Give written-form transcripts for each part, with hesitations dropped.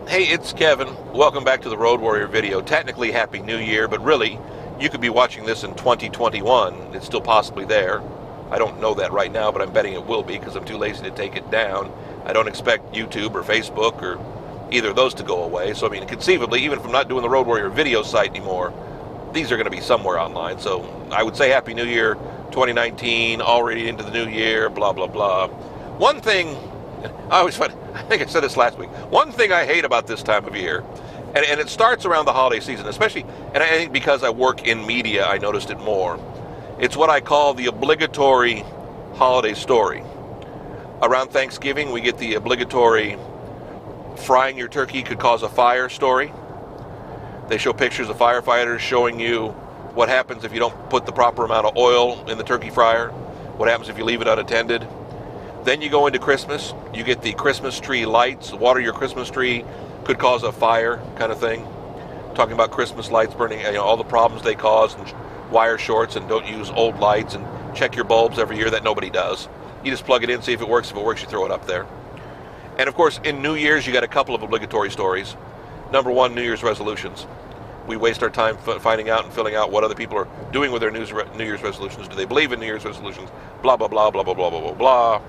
Hey, it's Kevin. Welcome back to the Road Warrior video. Technically, Happy New Year, but really, you could be watching this in 2021. It's still possibly there. I don't know that right now, but I'm betting it will be because I'm too lazy to take it down. I don't expect YouTube or Facebook or either of those to go away. So, I mean, conceivably, even if I'm not doing the Road Warrior video site anymore, these are going to be somewhere online. So I would say Happy New Year 2019, already into the new year, blah, blah, blah. One thing, I think I said this last week, one thing I hate about this time of year, and it starts around the holiday season, especially, and I think because I work in media, I noticed it more. It's what I call the obligatory holiday story. Around Thanksgiving, we get the obligatory frying your turkey could cause a fire story. They show pictures of firefighters showing you what happens if you don't put the proper amount of oil in the turkey fryer, what happens if you leave it unattended. Then you go into Christmas, you get the Christmas tree lights, water your Christmas tree could cause a fire kind of thing. Talking about Christmas lights burning, all the problems they cause, and wire shorts, and don't use old lights, and check your bulbs every year. That nobody does. You just plug it in, see if it works. If it works, you throw it up there. And of course, in New Year's, you got a couple of obligatory stories. Number one, New Year's resolutions. We waste our time finding out and filling out what other people are doing with their New Year's resolutions. Do they believe in New Year's resolutions? Blah, blah, blah, blah, blah, blah, blah, blah, blah.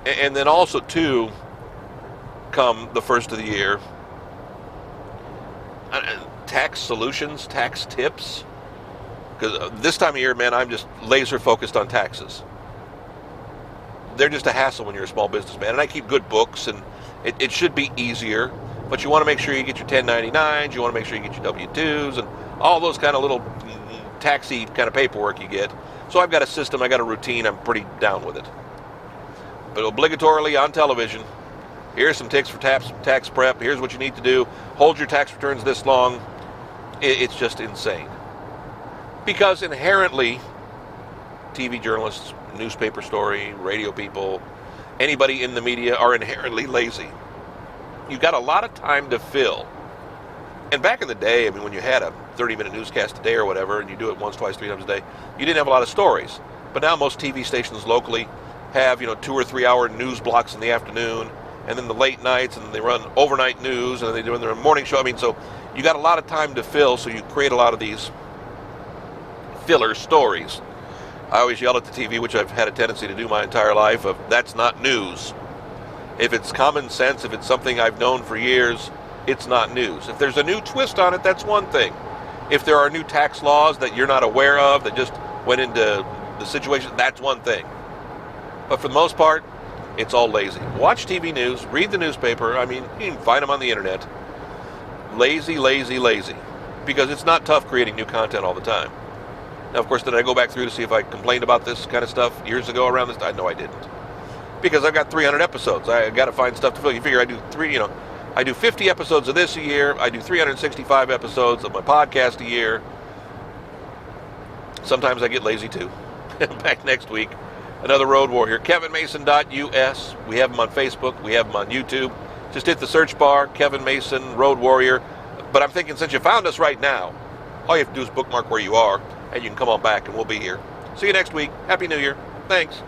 And then also, too, come the first of the year, tax solutions, tax tips. Because this time of year, man, I'm just laser focused on taxes. They're just a hassle when you're a small businessman. And I keep good books, and it should be easier. But you want to make sure you get your 1099s, you want to make sure you get your W-2s, and all those kind of little taxi kind of paperwork you get. So I've got a system, I got a routine, I'm pretty down with it. But obligatorily on television, here's some tips for tax prep, here's what you need to do, hold your tax returns this long. It's just insane. Because inherently, TV journalists, newspaper story, radio people, anybody in the media are inherently lazy. You've got a lot of time to fill. And back in the day, I mean, when you had a 30-minute newscast a day or whatever, and you do it once, twice, 3 times a day, you didn't have a lot of stories. But now most TV stations locally have, 2 or 3 hour news blocks in the afternoon, and then the late nights, and then they run overnight news, and then they do their morning show. I mean, so you got a lot of time to fill, so you create a lot of these filler stories. I always yell at the TV, which I've had a tendency to do my entire life, of that's not news. If it's common sense, if it's something I've known for years, it's not news. If there's a new twist on it, that's one thing. If there are new tax laws that you're not aware of that just went into the situation, that's one thing. But for the most part, it's all lazy. Watch TV news, read the newspaper. I mean, you can find them on the internet. Lazy, lazy, lazy. Because it's not tough creating new content all the time. Now, of course, did I go back through to see if I complained about this kind of stuff years ago around this time? No, I didn't. Because I've got 300 episodes. I got to find stuff to fill. You figure I do 50 episodes of this a year. I do 365 episodes of my podcast a year. Sometimes I get lazy too. Back next week. Another Road Warrior, kevinmason.us. We have them on Facebook. We have them on YouTube. Just hit the search bar, Kevin Mason, Road Warrior. But I'm thinking since you found us right now, all you have to do is bookmark where you are, and you can come on back, and we'll be here. See you next week. Happy New Year. Thanks.